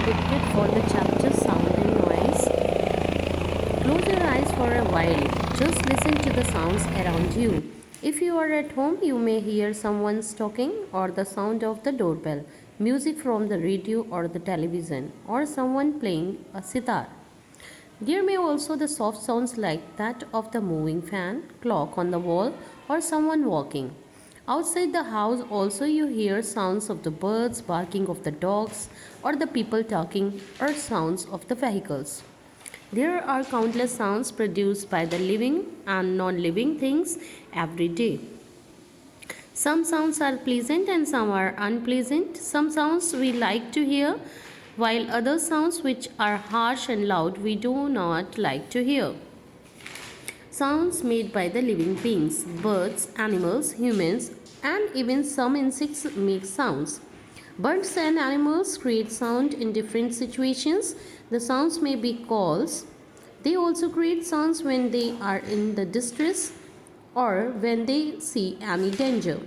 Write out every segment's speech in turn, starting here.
predicted for the chapter Sound and Noise. Close your eyes for a while. Just listen to the sounds around you. If you are at home, you may hear someone's talking or the sound of the doorbell, music from the radio or the television, or someone playing a sitar. There may also the soft sounds like that of the moving fan, clock on the wall, or someone walking. Outside the house also you hear sounds of the birds, barking of the dogs, or the people talking, or sounds of the vehicles. There are countless sounds produced by the living and non living things every day. Some sounds are pleasant and some are unpleasant. Some sounds we like to hear, while other sounds which are harsh and loud we do not like to hear. Sounds made by the living beings, birds, animals, humans, and even some insects make sounds. Birds and animals create sound in different situations. The sounds may be calls. They also create sounds when they are in the distress or when they see any danger.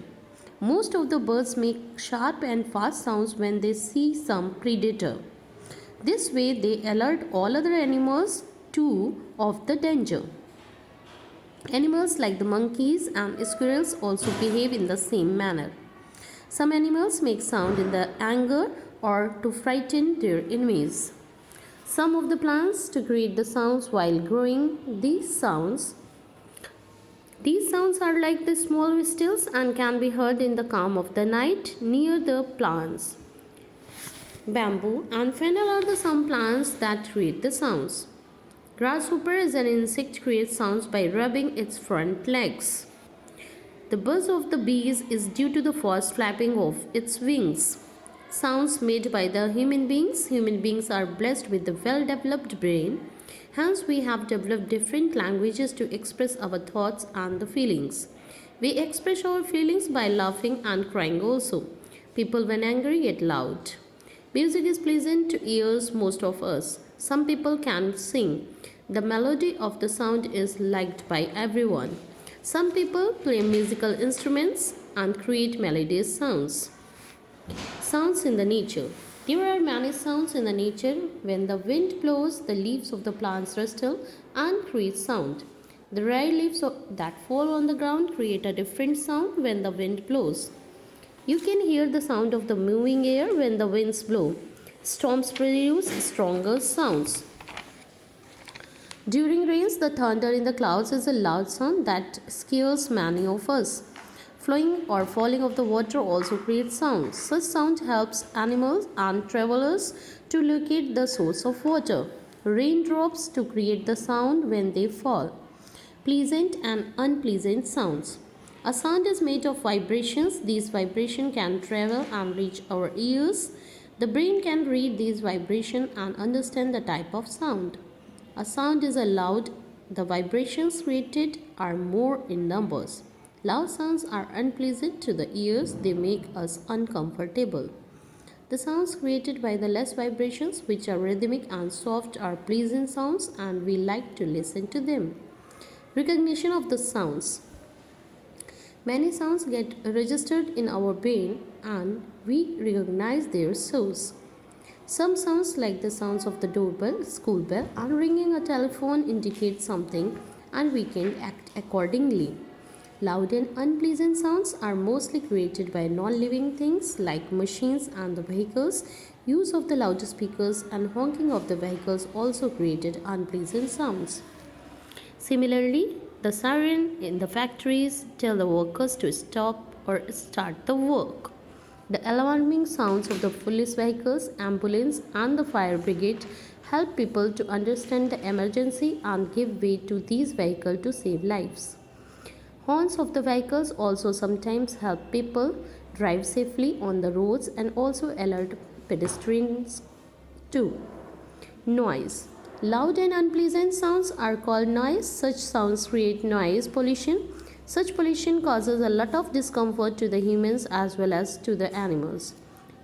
Most of the birds make sharp and fast sounds when they see some predator. This way they alert all other animals too of the danger. Animals like the monkeys and squirrels also behave in the same manner. Some animals make sound in the anger or to frighten their enemies. Some of the plants to create the sounds while growing. These sounds are like the small whistles and can be heard in the calm of the night near the plants. Bamboo and fennel are the some plants that create the sounds. Grasshopper is an insect creates sounds by rubbing its front legs. The buzz of the bees is due to the fast flapping of its wings. Sounds made by the human beings. Human beings are blessed with a well developed brain. Hence, we have developed different languages to express our thoughts and the feelings. We express our feelings by laughing and crying also. People, when angry, get loud. Music is pleasant to ears, most of us. Some people can sing. The melody of the sound is liked by everyone. Some people play musical instruments and create melodious sounds. Sounds in the nature. There are many sounds in the nature. When the wind blows, the leaves of the plants rustle and create sound. The dry leaves that fall on the ground create a different sound when the wind blows. You can hear the sound of the moving air when the winds blow. Storms produce stronger sounds. During rains, the thunder in the clouds is a loud sound that scares many of us. Flowing or falling of the water also creates sound. Such sound helps animals and travelers to locate the source of water. Raindrops to create the sound when they fall. Pleasant and unpleasant sounds. A sound is made of vibrations. These vibrations can travel and reach our ears. The brain can read these vibrations and understand the type of sound. A sound is a loud. The vibrations created are more in numbers. Loud sounds are unpleasant to the ears, they make us uncomfortable. The sounds created by the less vibrations, which are rhythmic and soft, are pleasant sounds and we like to listen to them. Recognition of the sounds. Many sounds get registered in our brain and we recognize their source. Some sounds, like the sounds of the doorbell, school bell, and ringing a telephone, indicate something and we can act accordingly. Loud and unpleasant sounds are mostly created by non living things like machines and the vehicles. Use of the loudspeakers and honking of the vehicles also created unpleasant sounds. Similarly, the siren in the factories tell the workers to stop or start the work. The alarming sounds of the police vehicles, ambulance, and the fire brigade help people to understand the emergency and give way to these vehicles to save lives. Horns of the vehicles also sometimes help people drive safely on the roads and also alert pedestrians too. Noise. Loud and unpleasant sounds are called noise. Such sounds create noise pollution. Such pollution causes a lot of discomfort to the humans as well as to the animals.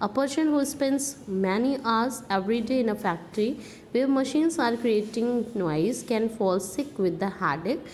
A person who spends many hours every day in a factory where machines are creating noise can fall sick with the headache